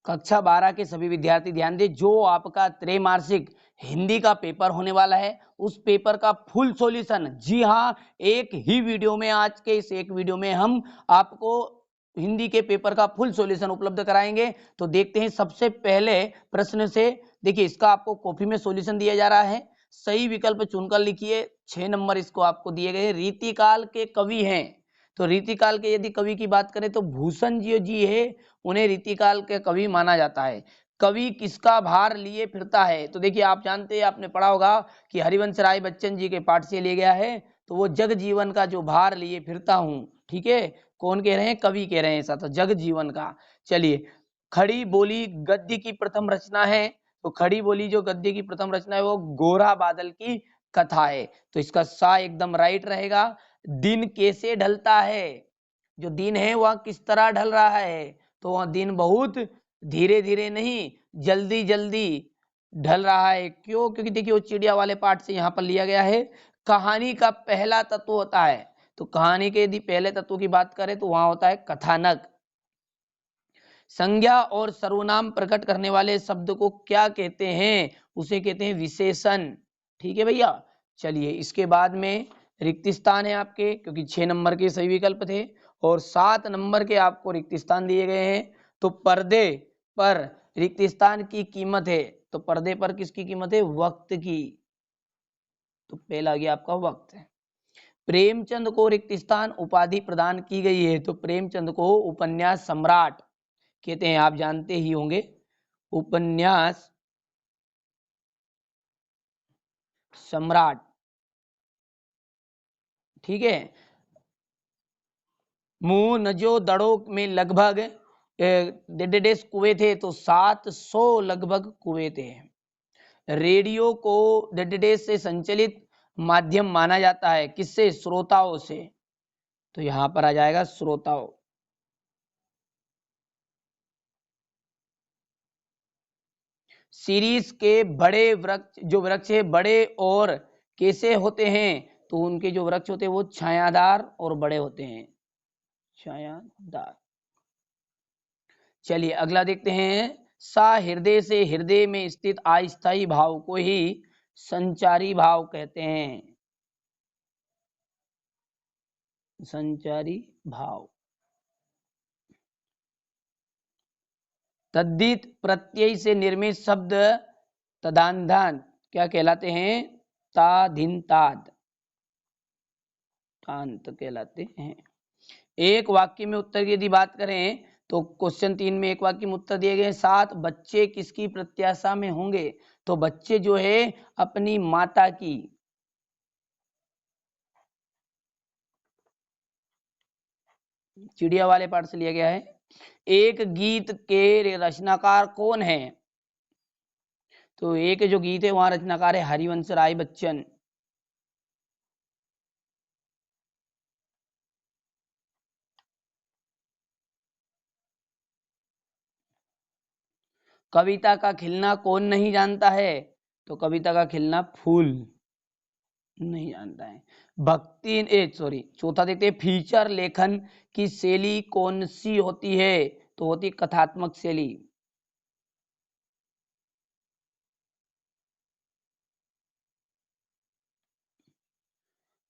कक्षा 12 के सभी विद्यार्थी ध्यान दें, जो आपका त्रैमासिक हिंदी का पेपर होने वाला है उस पेपर का फुल सॉल्यूशन, जी हाँ, एक ही वीडियो में, आज के इस एक वीडियो में हम आपको हिंदी के पेपर का फुल सॉल्यूशन उपलब्ध कराएंगे। तो देखते हैं सबसे पहले प्रश्न से। देखिए, इसका आपको कॉपी में सॉल्यूशन दिया जा रहा है, सही विकल्प चुनकर लिखिए। 6 नंबर इसको आपको दिए गए। रीतिकाल के कवि हैं, तो रीतिकाल के यदि कवि की बात करें तो भूषण जी है, उन्हें रीतिकाल के कवि माना जाता है। कवि किसका भार लिए फिरता है, तो देखिए आप जानते हैं, आपने पढ़ा होगा कि हरिवंश राय बच्चन जी के पाठ से लिया गया है। तो वो जग जीवन का जो भार लिए फिरता हूं, ठीक है, कौन कह रहे हैं, कवि कह रहे हैं ऐसा, तो जग जीवन का। चलिए, खड़ी बोली गद्य की प्रथम रचना है, तो खड़ी बोली जो गद्य की प्रथम रचना है वो गोरा बादल की कथा है, तो इसका सा एकदम राइट रहेगा। दिन कैसे ढलता है, जो दिन है वह किस तरह ढल रहा है, तो वह दिन बहुत धीरे धीरे नहीं, जल्दी जल्दी ढल रहा है। क्यों, क्योंकि देखिए वो चिड़िया वाले पार्ट से यहाँ पर लिया गया है। कहानी का पहला तत्व होता है, तो कहानी के यदि पहले तत्व की बात करें तो वहां होता है कथानक। संज्ञा और सर्वनाम प्रकट करने वाले शब्द को क्या कहते हैं, उसे कहते हैं विशेषण। ठीक है भैया। चलिए, इसके बाद में रिक्त स्थान है आपके, क्योंकि 6 नंबर के सही विकल्प थे और 7 नंबर के आपको रिक्त स्थान दिए गए हैं। तो पर्दे पर रिक्त स्थान की कीमत है, तो पर्दे पर किसकी कीमत है, वक्त की, तो पहला गया आपका वक्त है। प्रेमचंद को रिक्त स्थान उपाधि प्रदान की गई है, तो प्रेमचंद को उपन्यास सम्राट कहते हैं, आप जानते ही होंगे, उपन्यास सम्राट। ठीक है। मुंह नजो दड़ो में लगभग डेडेडेस कुएं थे, तो 700 लगभग कुएं थे। रेडियो को डेडेडेस से संचालित माध्यम माना जाता है, किससे, श्रोताओं से, तो यहां पर आ जाएगा श्रोताओं। सीरीज के बड़े वृक्ष, जो वृक्ष है बड़े और कैसे होते हैं, तो उनके जो वृक्ष होते हैं वो छायादार और बड़े होते हैं, छायादार। चलिए अगला देखते हैं। सा हृदय से, हृदय में स्थित अस्थायी भाव को ही संचारी भाव कहते हैं, संचारी भाव। तद्धित प्रत्यय से निर्मित शब्द तदान्धान क्या कहलाते हैं, ताधिनताद तांत कहलाते हैं। एक वाक्य में उत्तर की यदि बात करें तो क्वेश्चन 3 में एक वाक्य में उत्तर दिए गए 7 बच्चे किसकी प्रत्याशा में होंगे, तो बच्चे जो है अपनी माता की। चिड़िया वाले पाठ से लिया गया है। एक गीत के रचनाकार कौन है, तो एक जो गीत है वहां रचनाकार है हरिवंश राय बच्चन। कविता का खिलना कौन नहीं जानता है, तो कविता का खिलना फूल नहीं जानता है। भक्ति सॉरी, चौथा देखते हैं, फीचर लेखन की शैली कौन सी होती है, तो होती कथात्मक शैली।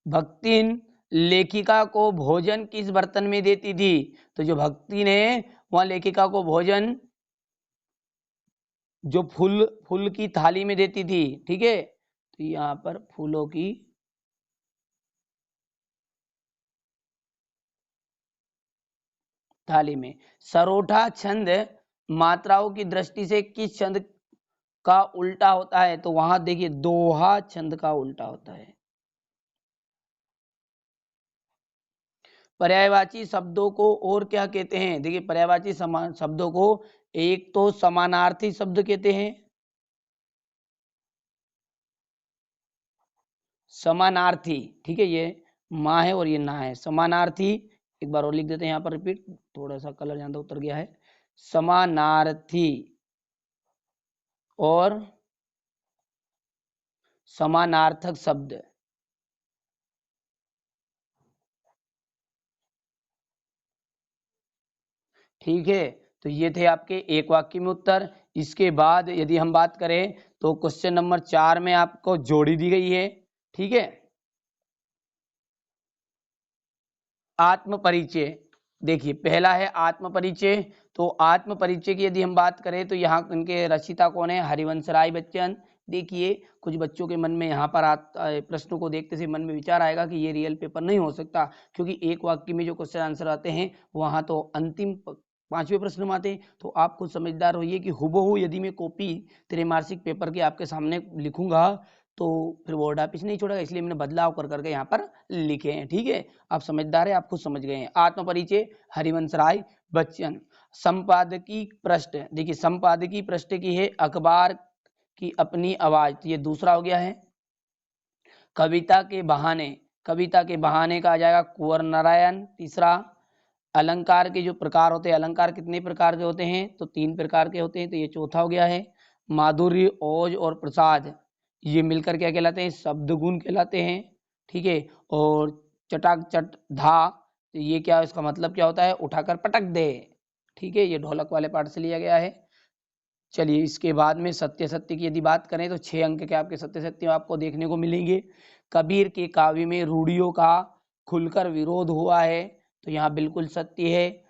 भक्तिन लेखिका को भोजन किस बर्तन में देती थी, तो जो भक्ति ने वह लेखिका को भोजन जो फूल फूल की थाली में देती थी। ठीक है, तो यहाँ पर फूलों की थाली में। सरोठा छंद मात्राओं की दृष्टि से किस छंद का उल्टा होता है, तो वहां देखिए दोहा छंद का उल्टा होता है। पर्यायवाची शब्दों को और क्या कहते हैं, देखिए पर्यायवाची शब्दों को एक तो समानार्थी शब्द कहते हैं, समानार्थी। ठीक है, ये माँ है और ये ना है, समानार्थी। एक बार और लिख देते हैं यहाँ पर, रिपीट, थोड़ा सा कलर ज्यादा उतर गया है। समानार्थी और समानार्थक शब्द। ठीक है, तो ये थे आपके एक वाक्य में उत्तर। इसके बाद यदि हम बात करें तो क्वेश्चन नंबर 4 में आपको जोड़ी दी गई है, ठीक है। आत्म परिचय, देखिए पहला है आत्म परिचय। तो आत्म परिचय की यदि हम बात करें तो यहाँ इनके रचयिता कौन है, हरिवंश राय बच्चन। देखिए कुछ बच्चों के मन में यहाँ पर प्रश्नों को देखते से मन में विचार आएगा कि ये रियल पेपर नहीं हो सकता, क्योंकि एक वाक्य में जो क्वेश्चन आंसर आते हैं वहाँ तो अंतिम 5वें प्रश्न में आते हैं। तो आप खुद समझदार होइए कि हुबहू यदि मैं कॉपी त्रैमासिक पेपर के आपके सामने लिखूंगा तो फिर बोर्ड ऑफिस नहीं छोड़ेगा, इसलिए मैंने बदलाव कर करके यहाँ पर लिखे हैं, ठीक है। आप समझदार है, आप खुद समझ गए हैं। आत्म परिचय हरिवंश राय बच्चन। संपादकीय पृष्ठ, देखिए संपादकीय पृष्ठ की है अखबार की अपनी आवाज, तो ये दूसरा हो गया है। कविता के बहाने, कविता के बहाने का आ जाएगा कुंवर नारायण, तीसरा। अलंकार के जो प्रकार होते हैं, अलंकार कितने प्रकार के होते हैं, तो 3 प्रकार के होते हैं, तो ये चौथा हो गया है। माधुर्य, ओज और प्रसाद, ये मिलकर क्या कहलाते हैं, शब्द गुण कहलाते हैं, ठीक है। और चटाक चट धा, तो ये क्या, इसका मतलब क्या होता है, उठाकर पटक दे, ठीक है। ये ढोलक वाले पाठ से लिया गया है। चलिए इसके बाद में सत्य सत्य की यदि बात करें तो 6 अंक के आपके सत्य सत्य आपको देखने को मिलेंगे। कबीर के काव्य में रूढ़ियों का खुलकर विरोध हुआ है, तो यहाँ बिल्कुल सत्य है।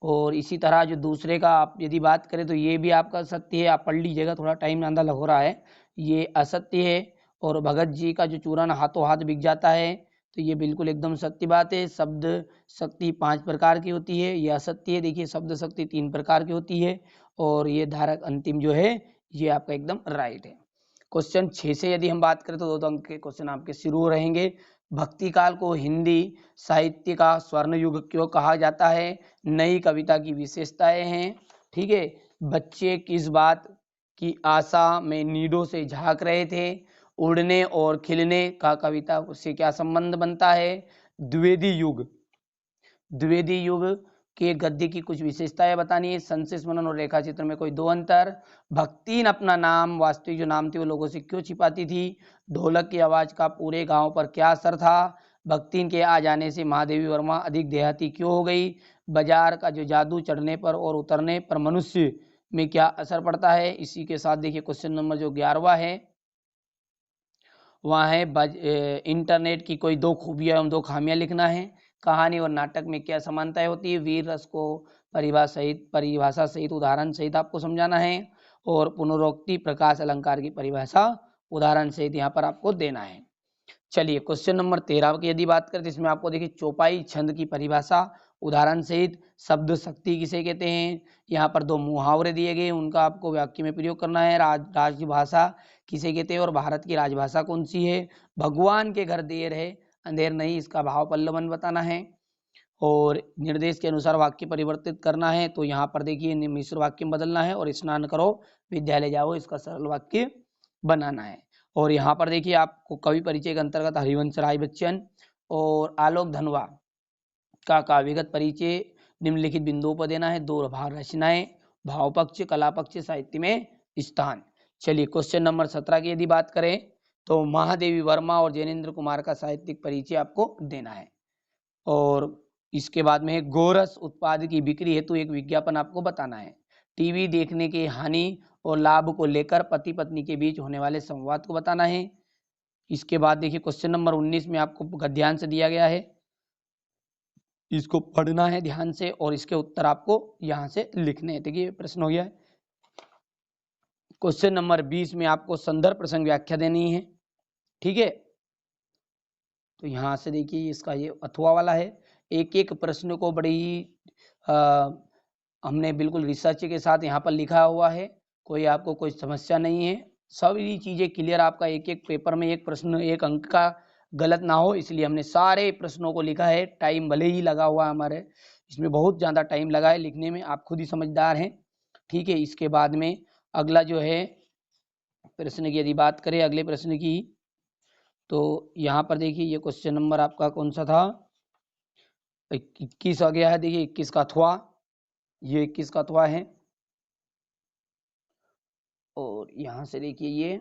और इसी तरह जो दूसरे का आप यदि बात करें तो ये भी आपका सत्य है, आप पढ़ लीजिएगा, थोड़ा टाइम ज़्यादा लग हो रहा है, ये असत्य है। और भगत जी का जो चूरन हाथों हाथ बिक जाता है, तो ये बिल्कुल एकदम सत्य बात है। शब्द शक्ति 5 प्रकार की होती है, ये असत्य है। देखिए शब्द शक्ति 3 प्रकार की होती है, और ये धारक अंतिम जो है ये आपका एकदम राइट है। क्वेश्चन 6 से यदि हम बात करें तो 2 अंक के क्वेश्चन आपके शुरू रहेंगे। भक्ति काल को हिंदी साहित्य का स्वर्ण युग क्यों कहा जाता है, नई कविता की विशेषताएं हैं, ठीक है। बच्चे किस बात की आशा में नीडों से झांक रहे थे, उड़ने और खिलने का कविता से क्या संबंध बनता है। द्विवेदी युग, द्विवेदी युग के गद्य की कुछ विशेषताएं बतानी है। संशय मनन और रेखा चित्र में कोई 2 अंतर। भक्तिन अपना नाम वास्तविक जो नाम थे वो लोगों से क्यों छिपाती थी। ढोलक की आवाज का पूरे गांव पर क्या असर था। भक्तिन के आ जाने से महादेवी वर्मा अधिक देहाती क्यों हो गई। बाजार का जो जादू चढ़ने पर और उतरने पर मनुष्य में क्या असर पड़ता है। इसी के साथ देखिए क्वेश्चन नंबर जो 11वां है वहाँ है इंटरनेट की कोई 2 खूबियां एवं 2 खामियां लिखना है। कहानी और नाटक में क्या समानताएं होती है। वीर रस को परिभाषा सहित उदाहरण सहित आपको समझाना है। और पुनरोक्ति प्रकाश अलंकार की परिभाषा उदाहरण सहित यहाँ पर आपको देना है। चलिए क्वेश्चन नंबर 13 की यदि बात करें तो इसमें आपको देखिए चौपाई छंद की परिभाषा उदाहरण सहित। शब्द शक्ति किसे कहते हैं। यहाँ पर 2 मुहावरे दिए गए, उनका आपको वाक्य में प्रयोग करना है। राजभाषा किसे कहते हैं और भारत की राजभाषा कौन सी है। भगवान के घर देर है अंधेर नहीं, इसका भाव पल्लवन बताना है। और निर्देश के अनुसार वाक्य परिवर्तित करना है, तो यहाँ पर देखिए मिश्र वाक्य में बदलना है। और स्नान करो विद्यालय जाओ, इसका सरल वाक्य बनाना है। और यहाँ पर देखिए आपको कवि परिचय के अंतर्गत हरिवंश राय बच्चन और आलोक धनवा का काव्यगत परिचय निम्नलिखित बिंदुओं पर देना है। 2 भाव रचनाएं, भाव पक्ष, कला पक्ष, साहित्य में स्थान। चलिए क्वेश्चन नंबर 17 की यदि बात करें तो महादेवी वर्मा और जैनेन्द्र कुमार का साहित्यिक परिचय आपको देना है। और इसके बाद में गोरस उत्पाद की बिक्री हेतु एक विज्ञापन आपको बताना है। टीवी देखने की हानि और लाभ को लेकर पति पत्नी के बीच होने वाले संवाद को बताना है। इसके बाद देखिए क्वेश्चन नंबर 19 में आपको गद्यांश दिया गया है, इसको पढ़ना है ध्यान से और इसके उत्तर आपको यहाँ से लिखने हैं। देखिए प्रश्न हो गया है। क्वेश्चन नंबर 20 में आपको संदर्भ प्रसंग व्याख्या देनी है, ठीक है। तो यहाँ से देखिए इसका ये अथवा वाला है। एक एक प्रश्न को बड़ी हमने बिल्कुल रिसर्च के साथ यहाँ पर लिखा हुआ है, कोई आपको कोई समस्या नहीं है। सभी चीज़ें क्लियर, आपका एक एक पेपर में एक प्रश्न 1 अंक का गलत ना हो, इसलिए हमने सारे प्रश्नों को लिखा है। टाइम भले ही लगा हुआ है हमारे, इसमें बहुत ज़्यादा टाइम लगा है लिखने में, आप खुद ही समझदार हैं, ठीक है। इसके बाद में अगला जो है प्रश्न की यदि बात करें अगले प्रश्न की, तो यहाँ पर देखिए ये क्वेश्चन नंबर आपका कौन सा था, 21 आ गया है। देखिए 21 का अथवा, ये 21 का अथवा है। और यहाँ से देखिए ये,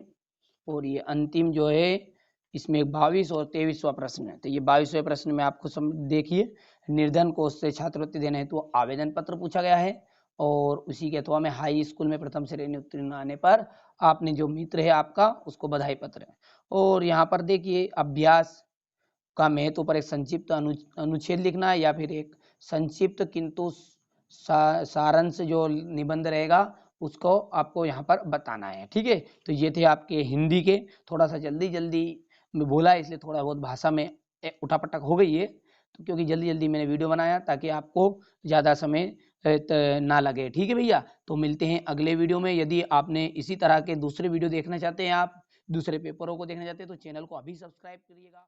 और ये अंतिम जो है इसमें 22 और 23वां प्रश्न है। तो ये 22वें प्रश्न में आपको देखिए निर्धन कोष से छात्रवृत्ति देने हेतु आवेदन पत्र पूछा गया है। और उसी के अथवा में हाई स्कूल में प्रथम श्रेणी उत्तीर्ण आने पर आपने जो मित्र है आपका उसको बधाई पत्र। और यहाँ पर देखिए अभ्यास का महत्व पर एक संक्षिप्त अनुच्छेद लिखना है या फिर एक संक्षिप्त किंतु सारांश जो निबंध रहेगा उसको आपको यहाँ पर बताना है। ठीक है, तो ये थे आपके हिंदी के, थोड़ा सा जल्दी जल्दी में बोला इसलिए थोड़ा बहुत भाषा में उठापटक हो गई है, तो क्योंकि जल्दी जल्दी मैंने वीडियो बनाया ताकि आपको ज़्यादा समय ना लगे। ठीक है भैया, तो मिलते हैं अगले वीडियो में। यदि आपने इसी तरह के दूसरे वीडियो देखना चाहते हैं, आप दूसरे पेपरों को देखना चाहते हैं, तो चैनल को अभी सब्सक्राइब करिएगा।